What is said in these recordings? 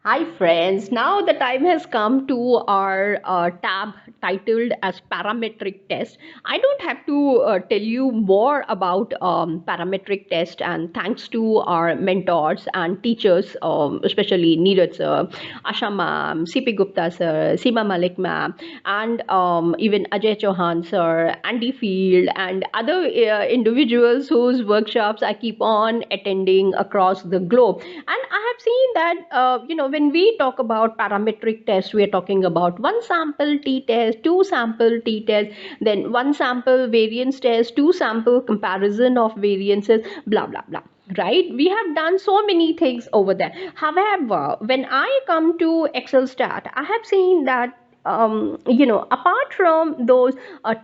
Hi friends, now the time has come to our tab titled as parametric test. I don't have to tell you more about parametric test, and thanks to our mentors and teachers, especially Neeraj sir, Asha ma'am, CP Gupta sir, Seema Malik ma'am, and even Ajay Chauhan sir, Andy Field, and other individuals whose workshops I keep on attending across the globe. And I have seen that when we talk about parametric test, we are talking about one sample t-test, two sample t-test, then one sample variance test, two sample comparison of variances, blah blah blah. Right, we have done so many things over there. However, when I come to excel stat, I have seen that apart from those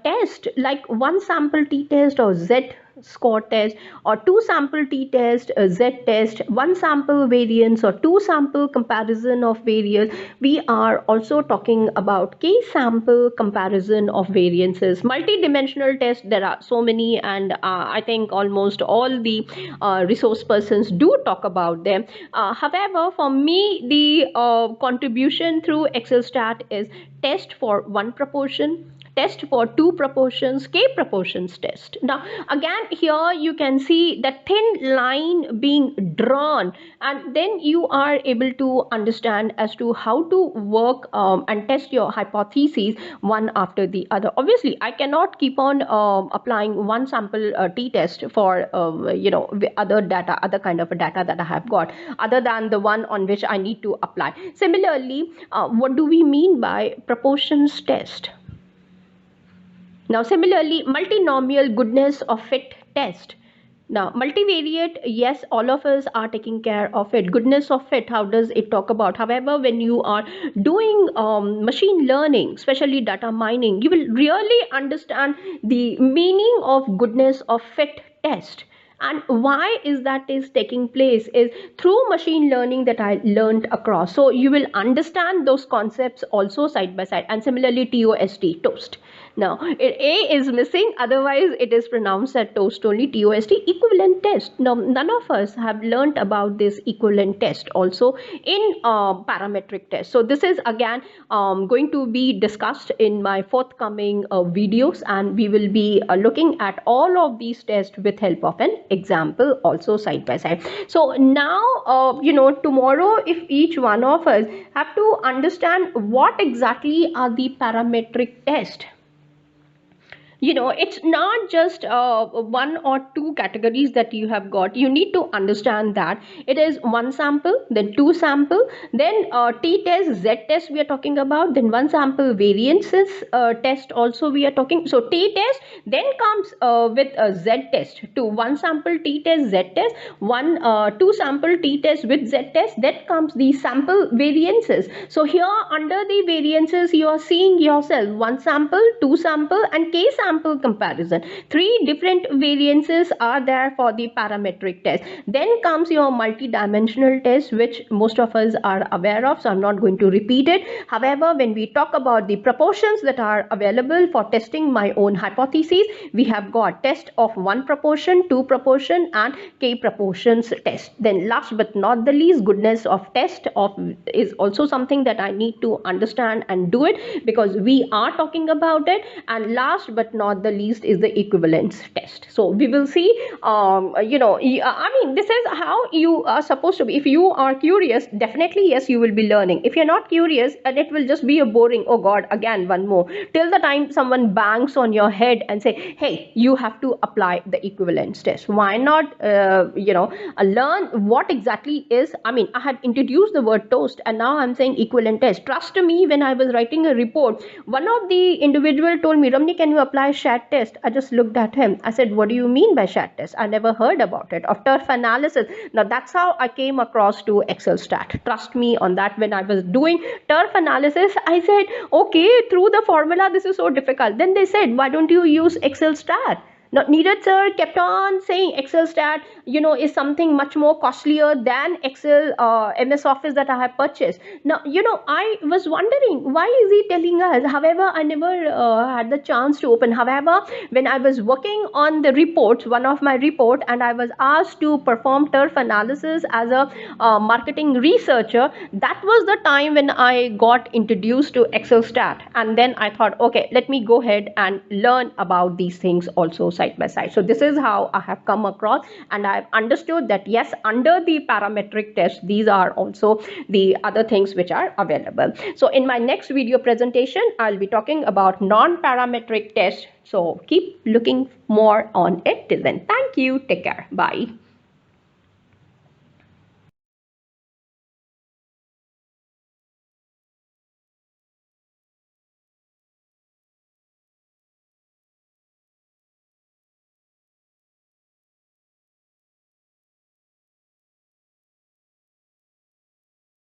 tests like one sample t-test or z score test, or two sample t-test, a z-test, one sample variance or two sample comparison of variance, we are also talking about k-sample comparison of variances, multi-dimensional tests. There are so many, and I think almost all the resource persons do talk about them. However, for me, the contribution through excel stat is test for one proportion, test for two proportions, k proportions test. Now again, here you can see the thin line being drawn, and then you are able to understand as to how to work and test your hypotheses one after the other. Obviously I cannot keep on applying one sample t-test for other data, other kind of a data that I have got other than the one on which I need to apply. Similarly, what do we mean by proportions test? Now, similarly, multinomial goodness of fit test. Now, multivariate, yes, all of us are taking care of it. Goodness of fit, how does it talk about? However, when you are doing machine learning, especially data mining, you will really understand the meaning of goodness of fit test. And why is that is taking place is through machine learning that I learned across. So you will understand those concepts also side by side. And similarly, toast. Now, A is missing, otherwise it is pronounced as toast only, TOST, equivalent test. Now, none of us have learnt about this equivalent test also in parametric test. So, this is again going to be discussed in my forthcoming videos, and we will be looking at all of these tests with help of an example also side by side. So, now, tomorrow, if each one of us have to understand what exactly are the parametric tests, it's not just one or two categories that you have got. You need to understand that it is one sample, then two sample, then t-test, z-test we are talking about, then one sample variances test also we are talking. So t-test then comes with a z-test, to one sample t-test, z-test, one two sample t-test with z-test, then comes the sample variances. So here under the variances you are seeing yourself one sample, two sample, and k sample comparison. Three different variances are there for the parametric test. Then comes your multi-dimensional test, which most of us are aware of, so I'm not going to repeat it. However, when we talk about the proportions that are available for testing my own hypotheses, we have got test of one proportion, two proportion, and k proportions test. Then last but not the least, goodness of test of is also something that I need to understand and do it, because we are talking about it. And last but not the least is the equivalence test. So we will see, this is how you are supposed to be. If you are curious, definitely yes, you will be learning. If you're not curious, and it will just be a boring, oh god, again one more, till the time someone bangs on your head and say, hey, you have to apply the equivalence test. Why not learn what exactly is, I had introduced the word toast, and now I'm saying equivalent test. Trust me, when I was writing a report, one of the individual told me, Ramni, can you apply SHAT test? I just looked at him. I said, what do you mean by SHAT test? I never heard about it. Of turf analysis. Now that's how I came across to Excel stat. Trust me on that. When I was doing turf analysis, I said, okay, through the formula this is so difficult. Then they said, why don't you use Excel stat? Now, Neeraj sir kept on saying Excel stat. is something much more costlier than Excel, MS Office that I have purchased. Now, I was wondering, why is he telling us? However, I never had the chance to open. However, when I was working on the reports, one of my report, and I was asked to perform turf analysis as a marketing researcher, that was the time when I got introduced to Excel stat. And then I thought, okay, let me go ahead and learn about these things also side by side. So this is how I have come across, and I've understood that yes, under the parametric test, these are also the other things which are available. So in my next video presentation, I'll be talking about non-parametric tests. So keep looking more on it. Till then, thank you. Take care. Bye.